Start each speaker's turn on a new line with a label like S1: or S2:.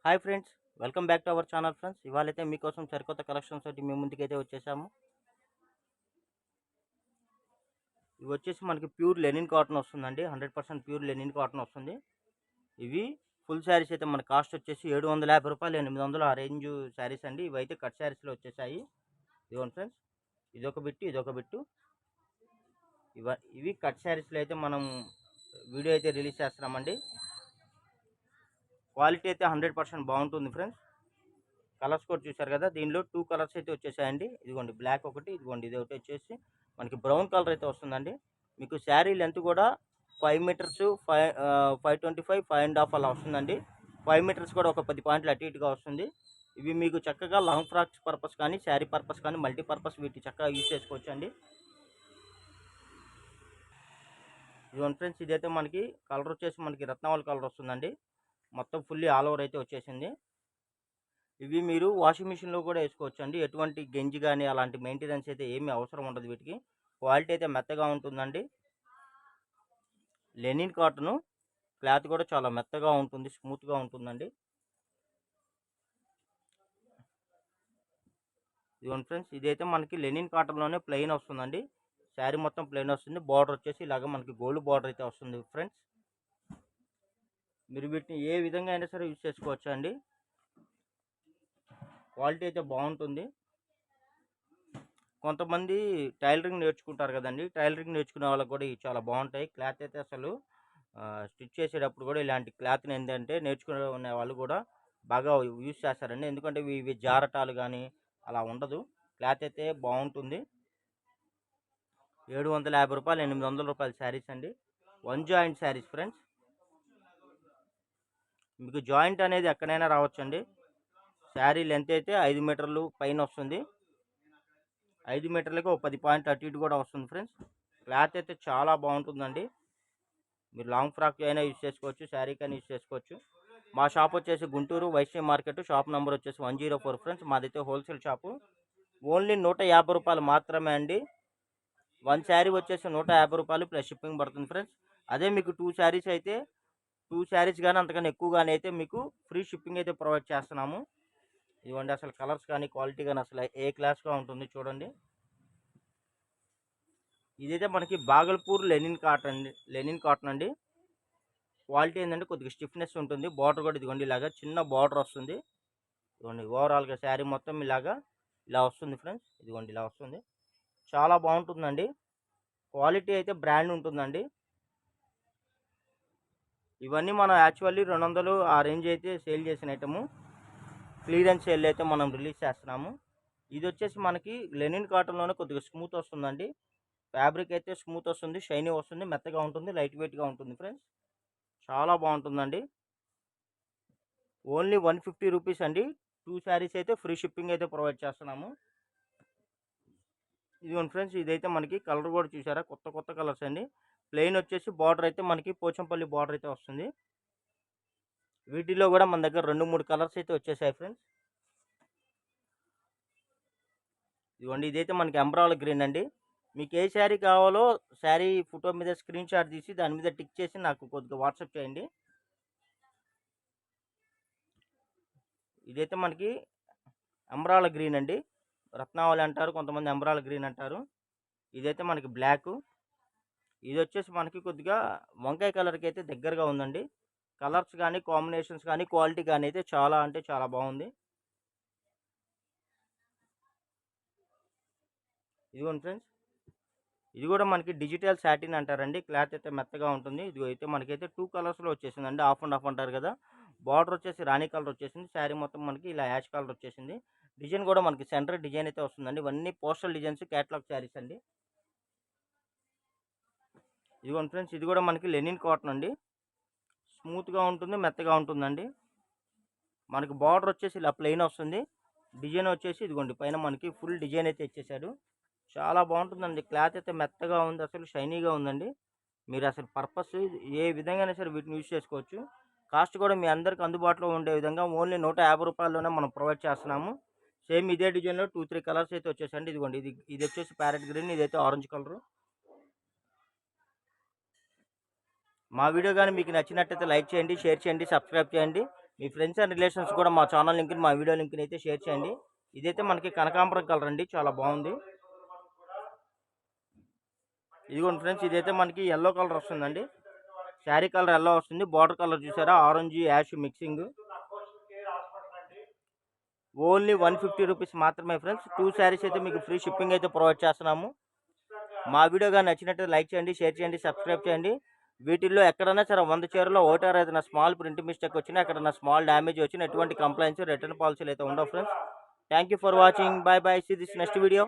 S1: Hi friends, welcome back to our channel friends. ఇవాళైతే మీకోసం సరికొత్త కలెక్షన్స్ తోటి మీ ముందుకైతే వచ్చేసాము. ఇవి వచ్చేసి మనకి ప్యూర్ లెనిన్ కాటన్ వస్తుందండి. 100% ప్యూర్ లెనిన్ కాటన్ వస్తుంది. ఇవి ఫుల్ శారీస్ అయితే మన కాస్ట్ వచ్చేసి రూ. 750, 800 ఆ రేంజ్ శారీస్ అండి. ఇవైతే కట్ శారీస్లో వచ్చేసాయి. ఇదిగోండి ఫ్రెండ్స్, ఇదొక బిట్టు. ఇవి కట్ శారీస్లో అయితే మనం వీడియో అయితే రిలీజ్ చేస్తున్నామండి. క్వాలిటీ అయితే 100% బాగుంటుంది ఫ్రెండ్స్. కలర్స్ కూడా చూసారు కదా, దీనిలో 2 కలర్స్ అయితే వచ్చేసాయండి. ఇదిగోండి బ్లాక్ ఒకటి, ఇదిగోండి ఇది ఒకటి వచ్చేసి మనకి బ్రౌన్ కలర్ అయితే వస్తుందండి. మీకు శారీ లెంత్ కూడా 5 మీటర్స్ 525 5.5 అలా వస్తుందండి. 5 మీటర్స్ కూడా ఒక 10 పాయింట్లు అటు ఇటుగా వస్తుంది. ఇవి మీకు చక్కగా లాంగ్ ఫ్రాక్స్ పర్పస్ కానీ శారీ పర్పస్ కానీ మల్టీపర్పస్ వీటి చక్కగా యూజ్ చేసుకోవచ్చు అండి. ఇదిగోండి ఫ్రెండ్స్, ఇదైతే మనకి కలర్ వచ్చేసి మనకి రత్నావళి కలర్ వస్తుందండి. మొత్తం ఫుల్లీ ఆల్ ఓవర్ అయితే వచ్చేసింది. ఇవి మీరు వాషింగ్ మిషన్లో కూడా వేసుకోవచ్చు అండి. ఎటువంటి గెంజి కానీ అలాంటి మెయింటెనెన్స్ అయితే ఏమీ అవసరం ఉండదు వీటికి. క్వాలిటీ అయితే మెత్తగా ఉంటుందండి. లెనిన్ కాటను క్లాత్ కూడా చాలా మెత్తగా ఉంటుంది, స్మూత్గా ఉంటుందండి. ఇదిగోండి ఫ్రెండ్స్, ఇదైతే మనకి లెనిన్ కాటన్లోనే ప్లెయిన్ వస్తుందండి. శారీ మొత్తం ప్లెయిన్ వస్తుంది. బార్డర్ వచ్చేసి ఇలాగ మనకి గోల్డ్ బార్డర్ అయితే వస్తుంది ఫ్రెండ్స్. మీరు వీటిని ఏ విధంగా అయినా సరే యూజ్ చేసుకోవచ్చు అండి. క్వాలిటీ అయితే బాగుంటుంది. కొంతమంది టైలరింగ్ నేర్చుకుంటారు కదండి, టైలరింగ్ నేర్చుకునే వాళ్ళకి కూడా ఇవి చాలా బాగుంటాయి. క్లాత్ అయితే అసలు స్టిచ్ చేసేటప్పుడు కూడా ఇలాంటి క్లాత్ని ఏంటంటే నేర్చుకునే వాళ్ళు కూడా బాగా యూజ్ చేస్తారండి. ఎందుకంటే ఇవి జారటాలు కానీ అలా ఉండదు. క్లాత్ అయితే బాగుంటుంది. రూ. 750 800 శారీస్ అండి. 1 జాయింట్ శారీస్ ఫ్రెండ్స్. మీకు జాయింట్ అనేది ఎక్కడైనా రావచ్చండి. శారీ లెంత్ అయితే 5 మీటర్లు పైన వస్తుంది. 5 మీటర్లకి ఒక 10 పాయింట్ అటు ఇటు కూడా వస్తుంది ఫ్రెండ్స్. క్లాత్ అయితే చాలా బాగుంటుందండి. మీరు లాంగ్ ఫ్రాక్ అయినా యూజ్ చేసుకోవచ్చు, శారీకి అయినా యూజ్ చేసుకోవచ్చు. మా షాప్ వచ్చేసి Guntur Vaishya market, shop number వచ్చేసి 104 ఫ్రెండ్స్. మాదైతే హోల్సేల్ షాపు. ఓన్లీ రూ. 150 మాత్రమే అండి. 1 శారీ వచ్చేసి రూ. 150 ప్లస్ షిప్పింగ్ పడుతుంది ఫ్రెండ్స్. అదే మీకు 2 శారీస్ అయితే 2 శారీస్ కానీ అంతకన్నా ఎక్కువ కానీ అయితే మీకు ఫ్రీ షిప్పింగ్ అయితే ప్రొవైడ్ చేస్తున్నాము. ఇవ్వండి, అసలు కలర్స్ కానీ క్వాలిటీ కానీ అసలు ఏ క్లాస్గా ఉంటుంది చూడండి. ఇదైతే మనకి బాగల్పూర్ లెనిన్ కాటన్ అండి. క్వాలిటీ ఏంటంటే కొద్దిగా స్టిఫ్నెస్ ఉంటుంది. బార్డర్ కూడా ఇదిగోండి ఇలాగా చిన్న బార్డర్ వస్తుంది. ఇదిగోండి ఓవరాల్గా శారీ మొత్తం ఇలా వస్తుంది ఫ్రెండ్స్. ఇదిగోండి ఇలా వస్తుంది. చాలా బాగుంటుందండి. క్వాలిటీ అయితే బ్రాండ్ ఉంటుందండి. ఇవన్నీ మనం యాక్చువల్లీ 200 ఆ రేంజ్ అయితే సేల్ చేసిన ఐటము. క్లియరెన్స్ సేల్ అయితే మనం రిలీజ్ చేస్తున్నాము. ఇది వచ్చేసి మనకి లెనిన్ కాటన్లోనే కొద్దిగా స్మూత్ వస్తుందండి. ఫ్యాబ్రిక్ అయితే స్మూత్ వస్తుంది, షైనీ వస్తుంది, మెత్తగా ఉంటుంది, లైట్ వెయిట్గా ఉంటుంది ఫ్రెండ్స్. చాలా బాగుంటుందండి. ఓన్లీ 150 రూపీస్ అండి. 2 శారీస్ అయితే ఫ్రీ షిప్పింగ్ అయితే ప్రొవైడ్ చేస్తున్నాము. ఇదిగోండి ఫ్రెండ్స్, ఇదైతే మనకి కలర్ కూడా చూసారా, కొత్త కలర్స్ అండి. ప్లెయిన్ వచ్చేసి బార్డర్ అయితే మనకి పోచంపల్లి బార్డర్ అయితే వస్తుంది. వీటిలో కూడా మన దగ్గర 2-3 కలర్స్ అయితే వచ్చేసాయి ఫ్రెండ్స్. ఇదిగోండి, ఇదైతే మనకి ఎంబ్రాయిడరీ గ్రీన్ అండి. మీకు ఏ శారీ కావాలో శారీ ఫోటో మీద స్క్రీన్ షాట్ తీసి దాని మీద టిక్ చేసి నాకు కొద్దిగా వాట్సాప్ చేయండి. ఇదైతే మనకి ఎంబ్రాయిడరీ గ్రీన్ అండి. రత్నావళి అంటారు, కొంతమంది ఎంబ్రాయిడరీ గ్రీన్ అంటారు. ఇదైతే మనకి బ్లాక్. ఇది వచ్చేసి మనకి కొద్దిగా వంకాయ కలర్కి అయితే దగ్గరగా ఉందండి. కలర్స్ కానీ కాంబినేషన్స్ కానీ క్వాలిటీ కానీ అయితే చాలా అంటే చాలా బాగుంది. ఇదిగోండి ఫ్రెండ్స్, ఇది కూడా మనకి డిజిటల్ సాటిన్ అంటారండి. క్లాత్ అయితే మెత్తగా ఉంటుంది. ఇది అయితే మనకైతే 2 కలర్స్లో వచ్చేసిందండి. ఆఫ్ అండ్ ఆఫ్ అంటారు కదా. బార్డర్ వచ్చేసి రాణి కలర్ వచ్చేసింది. శారీ మొత్తం మనకి ఇలా యాష్ కలర్ వచ్చేసింది. డిజైన్ కూడా మనకి సెంటర్ డిజైన్ అయితే వస్తుందండి. ఇవన్నీ పోస్టల్ డిజైన్స్, క్యాటలాగ్ శారీస్ అండి. ఇదిగోండి ఫ్రెండ్స్, ఇది కూడా మనకి లెనిన్ కాటన్ అండి. స్మూత్గా ఉంటుంది, మెత్తగా ఉంటుందండి. మనకి బార్డర్ వచ్చేసి ఇలా ప్లెయిన్ వస్తుంది. డిజైన్ వచ్చేసి ఇదిగోండి పైన మనకి ఫుల్ డిజైన్ అయితే ఇచ్చేసాడు. చాలా బాగుంటుందండి. క్లాత్ అయితే మెత్తగా ఉంది, అసలు షైనీగా ఉందండి. మీరు అసలు పర్పస్ ఏ విధంగా సరే వీటిని యూజ్ చేసుకోవచ్చు. కాస్ట్ కూడా మీ అందరికి అందుబాటులో ఉండే విధంగా ఓన్లీ రూ. 150లోనే మనం ప్రొవైడ్ చేస్తున్నాము. సేమ్ ఇదే డిజైన్లో 2-3 కలర్స్ అయితే వచ్చేసండి. ఇదిగోండి, ఇది వచ్చేసి ప్యారెట్ గ్రీన్, ఇదైతే ఆరెంజ్ కలరు. మా వీడియో కానీ మీకు నచ్చినట్టయితే లైక్ చేయండి, షేర్ చేయండి, సబ్స్క్రైబ్ చేయండి. మీ ఫ్రెండ్స్ అండ్ రిలేషన్స్ కూడా మా ఛానల్ లింక్ని, మా వీడియో లింక్ని అయితే షేర్ చేయండి. ఇదైతే మనకి కనకాంబరం కలర్ అండి, చాలా బాగుంది. ఇదిగోండి ఫ్రెండ్స్, ఇదైతే మనకి ఎల్లో కలర్ వస్తుందండి. శారీ కలర్ ఎల్లో వస్తుంది. బార్డర్ కలర్ చూసారా, orange ash mixing. Only 150 rupees మాత్రమే ఫ్రెండ్స్. 2 శారీస్ అయితే మీకు ఫ్రీ షిప్పింగ్ అయితే ప్రొవైడ్ చేస్తున్నాము. మా వీడియో కానీ నచ్చినట్టు లైక్ చేయండి, షేర్ చేయండి, సబ్స్క్రైబ్ చేయండి. వీటిల్లో ఎక్కడైనా సరే 100 చీరలో ఒకటారు ఏదైనా స్మాల్ ప్రింట్ మిస్టేక్ వచ్చినా, ఎక్కడైనా స్మాల్ డ్యామేజ్ వచ్చినా ఎటువంటి కంప్లైంట్స్, రిటర్న్ పాలసీలు అయితే ఉండవు friends. Thank you for watching. Bye bye. See this next video.